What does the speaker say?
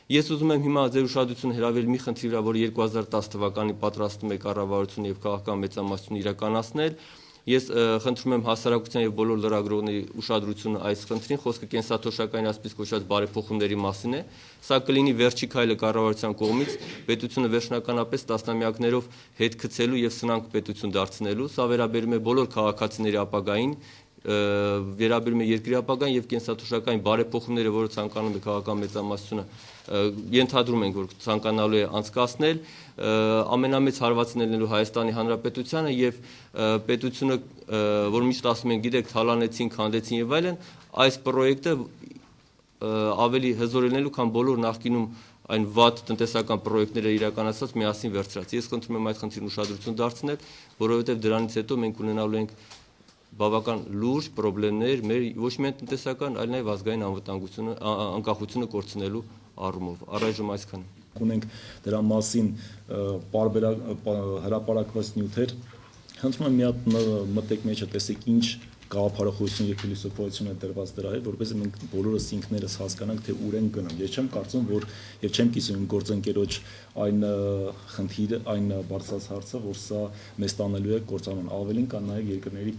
Ես ուզում եմ հիմա ձեր ուշադրությունը հրավիրել մի խնդրի վրա, որ 2010 թվականին պատրաստում է կառավարությունը եւ քաղաքական մեծամասնությունը իրականացնել։ Ես խնդրում եմ հասարակության եւ բոլոր լրագրողների ուշադրությունը այս խնդրին, խոսքը կենսաթոշակային ասպես կոչված բարեփոխումների մասին է։ Սա կլինի վերջի քայլը կառավարության կողմից պետությունը վերջնականապես տասնամյակներով հետ գցելու եւ սնանկ պետություն դարձնելու։ Սա վերաբերում է բոլոր քաղաքացիների ապագային, վերաբերում է երկրի ապագային եւ կենսաթոշակային բարեփոխումները, որը ցանկանում է քաղաքական մեծամասնությունը, ենթադրում ենք, որ ցանկանալու է անցկացնել, ամենամեծ հարվածն ելնելու Հայաստանի Հանրապետությանը եւ պետությունը, որ միշտ ասում են, գիտեք, թալանեցին, քանդեցին եւ այլն, այս պրոյեկտը ավելի հզորելնելու, քան բոլոր նախկինում այն վատ տնտեսական պրոյեկտները իրականացած միասին վերցրած։ Ես խնդրում եմ այդ խնդրին ուշադրություն դարձնել, որովհետեւ դրանից հետո մենք ունենալու ենք բավական լուրջ խնդիրներ մեր ոչ միայն տնտեսական, այլ նաև ազգային անվտանգությունը, անկախությունը կորցնելու առումով։ Առայժմ այսքան։ Ունենք դրա մասին հրապարակված նյութեր։ Խնդրում եմ մի հատ մտեք մեջը, տեսեք ինչ գաղափարախոսություն եւ փիլիսոփայություն է դրված դրա հետ, որովհետեւ մենք բոլորս ինքներս հասկանանք, թե ուր են գնում։ Ես չեմ կարծում, որ եւ չեմ կիսում գործընկերոջ այն խնդիրը, այն բարձրացած հարցը, որ սա մեզ տանելու է կործանման, ավելին կան նաեւ երկրների